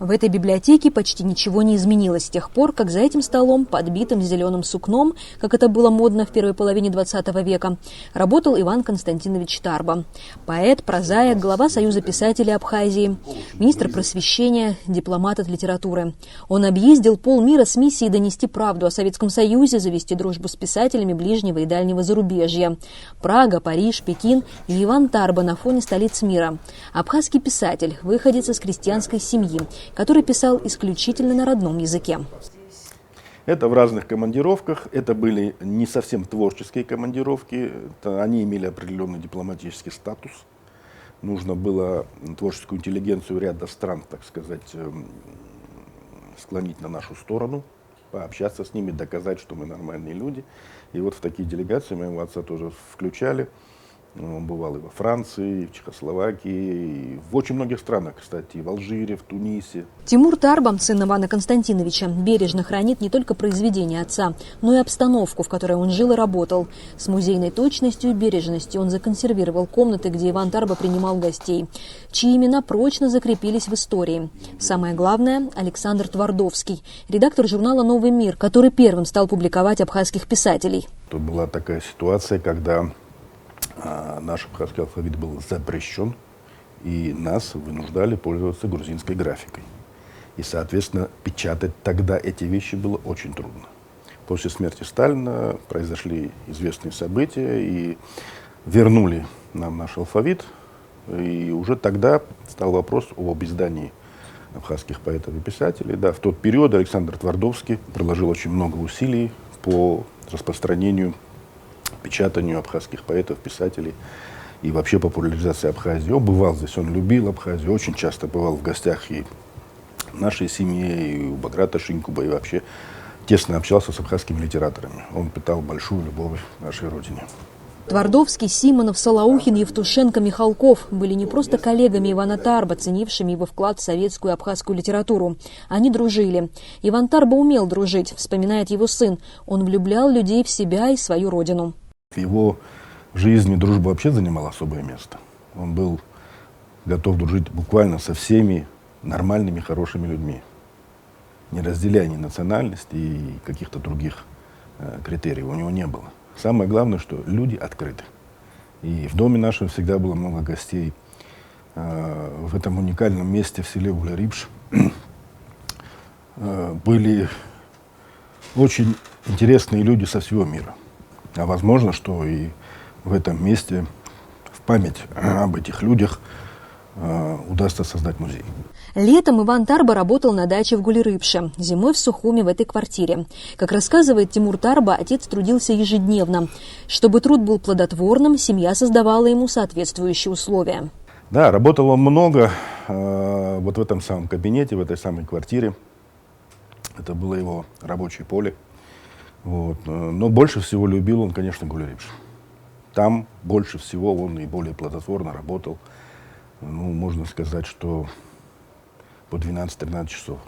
В этой библиотеке почти ничего не изменилось с тех пор, как за этим столом, подбитым зеленым сукном, как это было модно в первой половине XX века, работал Иван Константинович Тарба. Поэт, прозаик, глава Союза писателей Абхазии, министр просвещения, дипломат от литературы. Он объездил полмира с миссией донести правду о Советском Союзе, завести дружбу с писателями ближнего и дальнего зарубежья. Прага, Париж, Пекин и Иван Тарба на фоне столиц мира. Абхазский писатель, выходец из крестьянской семьи, который писал исключительно на родном языке. Это в разных командировках, это были не совсем творческие командировки, они имели определенный дипломатический статус. Нужно было творческую интеллигенцию ряда стран, так сказать, склонить на нашу сторону, пообщаться с ними, доказать, что мы нормальные люди. И вот в такие делегации моего отца тоже включали. Он бывал и во Франции, и в Чехословакии, и в очень многих странах, кстати, и в Алжире, в Тунисе. Тимур Тарба, сын Ивана Константиновича, бережно хранит не только произведения отца, но и обстановку, в которой он жил и работал. С музейной точностью и бережностью он законсервировал комнаты, где Иван Тарба принимал гостей, чьи имена прочно закрепились в истории. Самое главное – Александр Твардовский, редактор журнала «Новый мир», который первым стал публиковать абхазских писателей. Тут была такая ситуация, когда наш абхазский алфавит был запрещен, и нас вынуждали пользоваться грузинской графикой. И, соответственно, печатать тогда эти вещи было очень трудно. После смерти Сталина произошли известные события, и вернули нам наш алфавит. И уже тогда стал вопрос об издании абхазских поэтов и писателей. Да, в тот период Александр Твардовский приложил очень много усилий по распространению, печатанию абхазских поэтов, писателей и вообще популяризации Абхазии. Он бывал здесь, он любил Абхазию, очень часто бывал в гостях и в нашей семье, и у Баграта Шинкуба, и вообще тесно общался с абхазскими литераторами. Он питал большую любовь к нашей родине. Твардовский, Симонов, Солоухин, Евтушенко, Михалков были не просто коллегами Ивана Тарба, ценившими его вклад в советскую и абхазскую литературу. Они дружили. Иван Тарба умел дружить, вспоминает его сын. Он влюблял людей в себя и свою родину. В его жизни дружба вообще занимала особое место. Он был готов дружить буквально со всеми нормальными, хорошими людьми, не разделяя ни национальности и каких-то других критериев. У него не было. Самое главное, что люди открыты. И в доме нашем всегда было много гостей. В этом уникальном месте в селе Улярипш были очень интересные люди со всего мира. А возможно, что и в этом месте, в память об этих людях, удастся создать музей. Летом Иван Тарба работал на даче в Гулерыпше, зимой в Сухуме в этой квартире. Как рассказывает Тимур Тарба, отец трудился ежедневно. Чтобы труд был плодотворным, семья создавала ему соответствующие условия. Да, работал он много, вот в этом самом кабинете, в этой самой квартире. Это было его рабочее поле. Вот. Но больше всего любил он, конечно, Гулерипш. Там больше всего он и более плодотворно работал. Ну, можно сказать, что по 12-13 часов.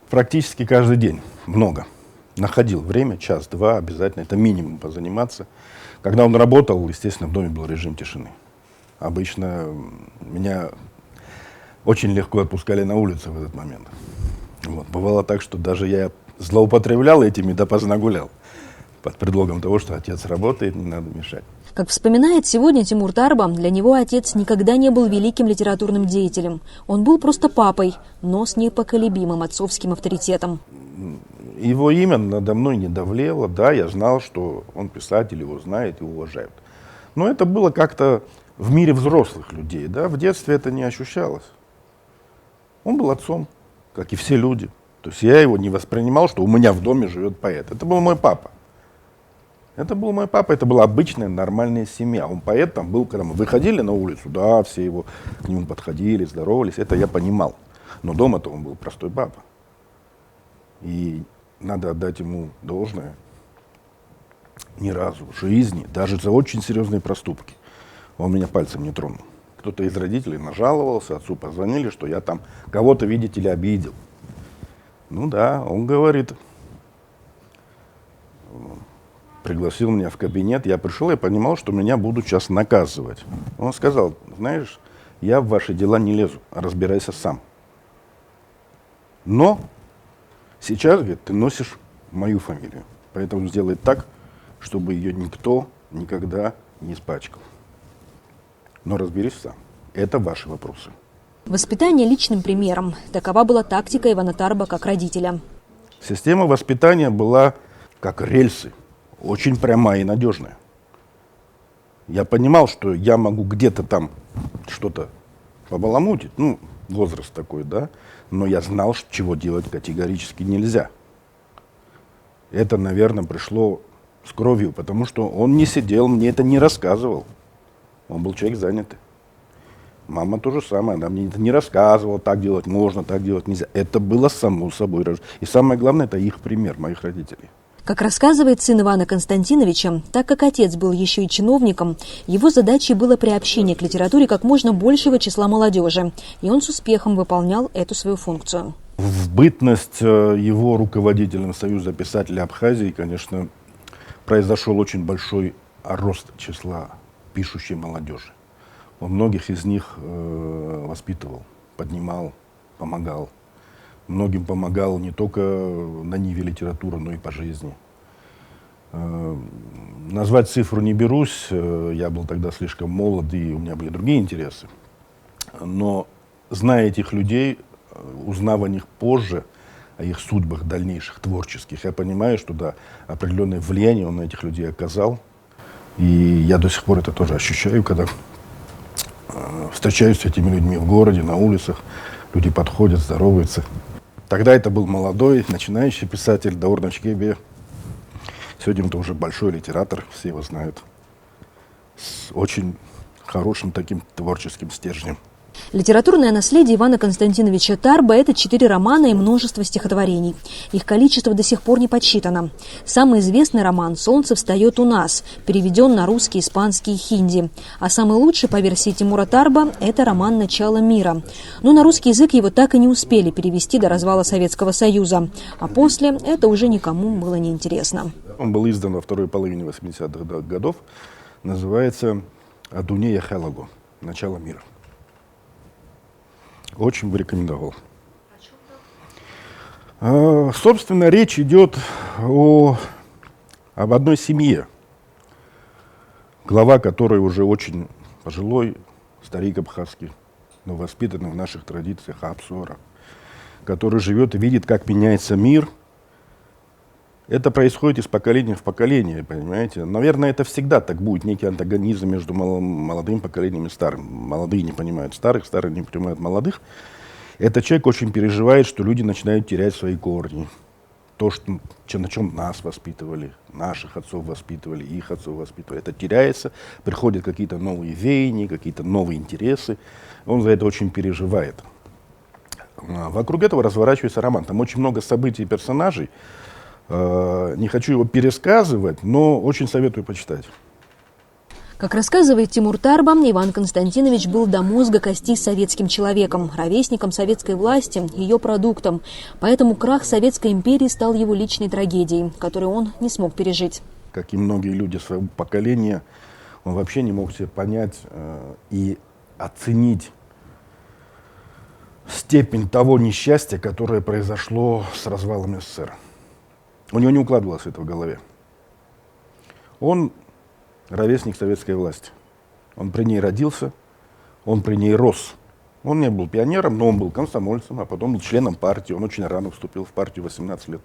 Практически каждый день. Много. Находил время, час-два обязательно. Это минимум позаниматься. Когда он работал, естественно, в доме был режим тишины. Обычно меня очень легко отпускали на улицу в этот момент. Вот. Бывало так, что даже я злоупотреблял этим и допоздна гулял. Под предлогом того, что отец работает, не надо мешать. Как вспоминает сегодня Тимур Тарба, для него отец никогда не был великим литературным деятелем. Он был просто папой, но с непоколебимым отцовским авторитетом. Его имя надо мной не давлело. Да, я знал, что он писатель, его знают и уважают. Но это было как-то в мире взрослых людей. Да? В детстве это не ощущалось. Он был отцом, как и все люди. То есть я его не воспринимал, что у меня в доме живет поэт. Это был мой папа. Это был мой папа, это была обычная нормальная семья. Он поэт там был, когда мы выходили на улицу, да, все его к нему подходили, здоровались, это я понимал. Но дома-то он был простой папа. И надо отдать ему должное. Ни разу в жизни, даже за очень серьезные проступки, он меня пальцем не тронул. Кто-то из родителей нажаловался, отцу позвонили, что я там кого-то, видите ли, обидел. Ну да, он говорит, пригласил меня в кабинет, я пришел и понимал, что меня будут сейчас наказывать. Он сказал, знаешь, я в ваши дела не лезу, разбирайся сам. Но сейчас, говорит, ты носишь мою фамилию. Поэтому сделай так, чтобы ее никто никогда не испачкал. Но разберись сам. Это ваши вопросы. Воспитание личным примером. Такова была тактика Ивана Тарба как родителя. Система воспитания была как рельсы, очень прямая и надежная. Я понимал, что я могу где-то там что-то побаламутить, ну, возраст такой, да, но я знал, чего делать категорически нельзя. Это, наверное, пришло с кровью, потому что он не сидел, мне это не рассказывал. Он был человек занятый. Мама то же самое, она мне это не рассказывала, так делать можно, так делать нельзя. Это было само собой. И самое главное, это их пример, моих родителей. Как рассказывает сын Ивана Константиновича, так как отец был еще и чиновником, его задачей было приобщение к литературе как можно большего числа молодежи, и он с успехом выполнял эту свою функцию. В бытность его руководителем Союза писателей Абхазии, конечно, произошел очень большой рост числа пишущей молодежи. Он многих из них воспитывал, поднимал, помогал. Многим помогал не только на ниве литературы, но и по жизни. Назвать цифру не берусь, я был тогда слишком молод, и у меня были другие интересы. Но зная этих людей, узнав о них позже, о их судьбах дальнейших, творческих, я понимаю, что да, определенное влияние он на этих людей оказал. И я до сих пор это тоже ощущаю, когда встречаюсь с этими людьми в городе, на улицах, люди подходят, здороваются. Тогда это был молодой, начинающий писатель Даур Начкебе. Сегодня это уже большой литератор, все его знают, с очень хорошим таким творческим стержнем. Литературное наследие Ивана Константиновича Тарба – это 4 романа и множество стихотворений. Их количество до сих пор не подсчитано. Самый известный роман «Солнце встает у нас» переведен на русский, испанский и хинди. А самый лучший, по версии Тимура Тарба, это роман «Начало мира». Но на русский язык его так и не успели перевести до развала Советского Союза. А после это уже никому было не интересно. Он был издан во второй половине 80-х годов. Называется «Адунея Халаго. Начало мира». Очень бы рекомендовал. Собственно, речь идет об одной семье, глава которой уже очень пожилой, старик абхазский, но воспитанный в наших традициях Апсуара, который живет и видит, как меняется мир. Это происходит из поколения в поколение, понимаете? Наверное, это всегда так будет, некий антагонизм между молодым поколением и старым. Молодые не понимают старых, старые не понимают молодых. Этот человек очень переживает, что люди начинают терять свои корни. То, на чем нас воспитывали, наших отцов воспитывали, их отцов воспитывали. Это теряется, приходят какие-то новые веяния, какие-то новые интересы. Он за это очень переживает. Вокруг этого разворачивается роман. Там очень много событий и персонажей. Не хочу его пересказывать, но очень советую почитать. Как рассказывает Тимур Тарба, Иван Константинович был до мозга костей советским человеком, ровесником советской власти, ее продуктом. Поэтому крах Советской империи стал его личной трагедией, которую он не смог пережить. Как и многие люди своего поколения, он вообще не мог себе понять и оценить степень того несчастья, которое произошло с развалом СССР. У него не укладывалось это в голове. Он ровесник советской власти. Он при ней родился, он при ней рос. Он не был пионером, но он был комсомольцем, а потом был членом партии. Он очень рано вступил в партию, 18 лет.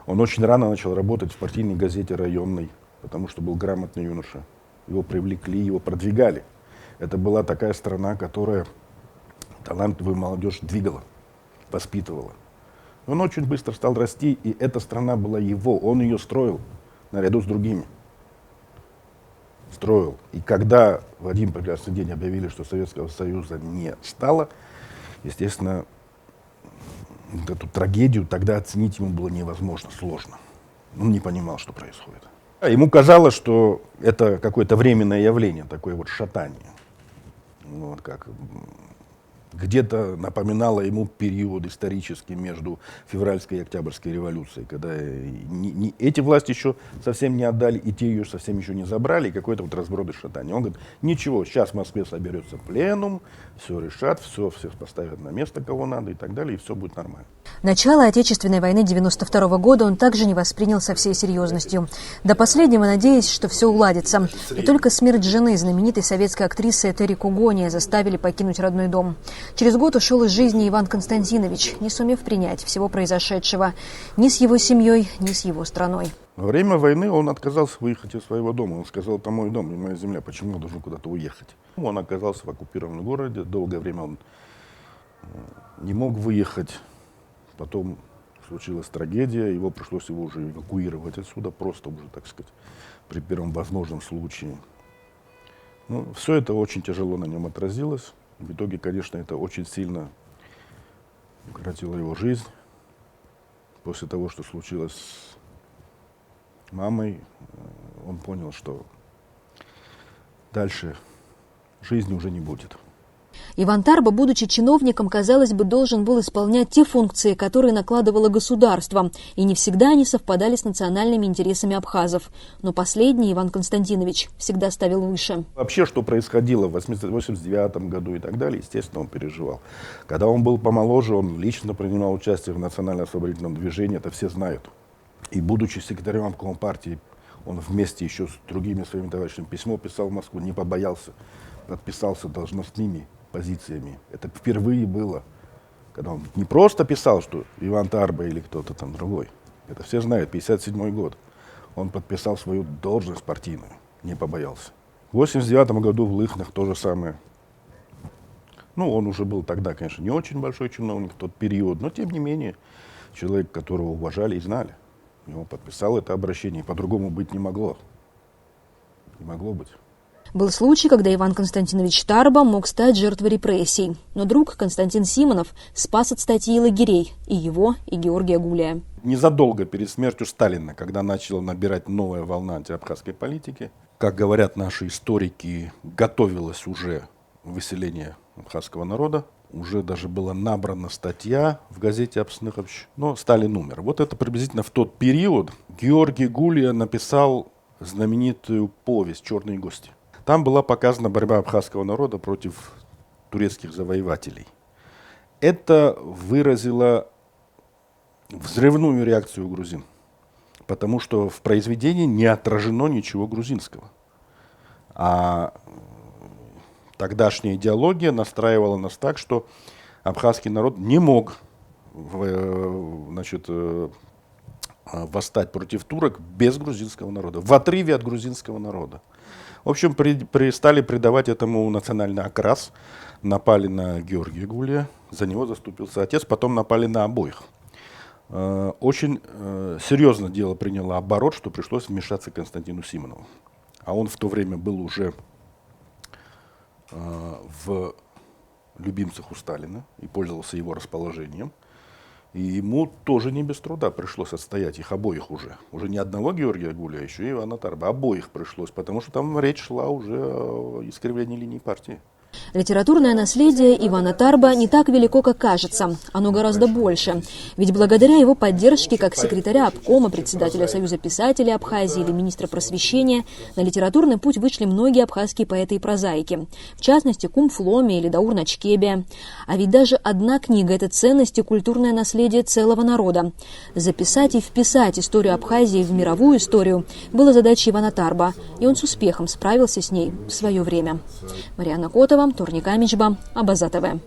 Он очень рано начал работать в партийной газете районной, потому что был грамотный юноша. Его привлекли, его продвигали. Это была такая страна, которая талантливую молодежь двигала, воспитывала. Он очень быстро стал расти, и эта страна была его. Он ее строил наряду с другими. Строил. И когда в один прекрасный день объявили, что Советского Союза не стало, естественно, эту трагедию тогда оценить ему было невозможно, сложно. Он не понимал, что происходит. Ему казалось, что это какое-то временное явление, такое вот шатание. Вот как где-то напоминало ему период исторический между февральской и октябрьской революцией, когда эти власти еще совсем не отдали, и те ее совсем еще не забрали, и какой-то вот разброд и шатание. Он говорит, ничего, сейчас в Москве соберется пленум, все решат, все поставят на место, кого надо и так далее, и все будет нормально. Начало Отечественной войны 1992 года он также не воспринял со всей серьезностью. До последнего надеясь, что все уладится. И только смерть жены, знаменитой советской актрисы Терри Когония, заставили покинуть родной дом. Через год ушел из жизни Иван Константинович, не сумев принять всего произошедшего ни с его семьей, ни с его страной. Во время войны он отказался выехать из своего дома. Он сказал, это мой дом и моя земля, почему я должен куда-то уехать? Он оказался в оккупированном городе, долгое время он не мог выехать. Потом случилась трагедия, его пришлось уже эвакуировать отсюда, просто уже, так сказать, при первом возможном случае. Ну, все это очень тяжело на нем отразилось. В итоге, конечно, это очень сильно укоротило его жизнь. После того, что случилось с мамой, он понял, что дальше жизни уже не будет. Иван Тарба, будучи чиновником, казалось бы, должен был исполнять те функции, которые накладывало государство, и не всегда они совпадали с национальными интересами абхазов. Но последний Иван Константинович всегда ставил выше. Вообще, что происходило в 1989 году и так далее, естественно, он переживал. Когда он был помоложе, он лично принимал участие в национально-освободительном движении, это все знают. И будучи секретарем обкома партии, он вместе еще с другими своими товарищами письмо писал в Москву, не побоялся, подписался должностными позициями. Это впервые было, когда он не просто писал, что Иван Тарба или кто-то там другой. Это все знают, 1957 год. Он подписал свою должность партийную, не побоялся. В 1989 году в Лыхнах то же самое. Ну, он уже был тогда, конечно, не очень большой чиновник в тот период, но тем не менее, человек, которого уважали и знали. И он подписал это обращение, по-другому быть не могло. Не могло быть. Был случай, когда Иван Константинович Тарба мог стать жертвой репрессий. Но друг Константин Симонов спас от статьи лагерей и его, и Георгия Гулия. Незадолго перед смертью Сталина, когда начала набирать новая волна антиабхазской политики, как говорят наши историки, готовилось уже выселение абхазского народа. Уже даже была набрана статья в газете «Абсныхович», но Сталин умер. Вот это приблизительно в тот период Георгий Гулия написал знаменитую повесть «Черные гости». Там была показана борьба абхазского народа против турецких завоевателей. Это выразило взрывную реакцию грузин, потому что в произведении не отражено ничего грузинского. А тогдашняя идеология настраивала нас так, что абхазский народ не мог восстать против турок без грузинского народа, в отрыве от грузинского народа. В общем, стали придавать этому национальный окрас, напали на Георгия Гулия, за него заступился отец, потом напали на обоих. Очень серьезно дело приняло оборот, что пришлось вмешаться Константину Симонову. А он в то время был уже в любимцах у Сталина и пользовался его расположением. И ему тоже не без труда пришлось отстоять их обоих уже. Уже не одного Георгия Гулия, а еще и Ивана Тарба. Обоих пришлось, потому что там речь шла уже о искривлении линии партии. Литературное наследие Ивана Тарба не так велико, как кажется. Оно гораздо больше. Ведь благодаря его поддержке как секретаря обкома, председателя Союза писателей Абхазии или министра просвещения, на литературный путь вышли многие абхазские поэты и прозаики. В частности, Кум Фломи или Даур Начкебе. А ведь даже одна книга – это ценность и культурное наследие целого народа. Записать и вписать историю Абхазии в мировую историю было задачей Ивана Тарба, и он с успехом справился с ней в свое время. Марианна Котова, Турник Амичба, Абаза ТВ.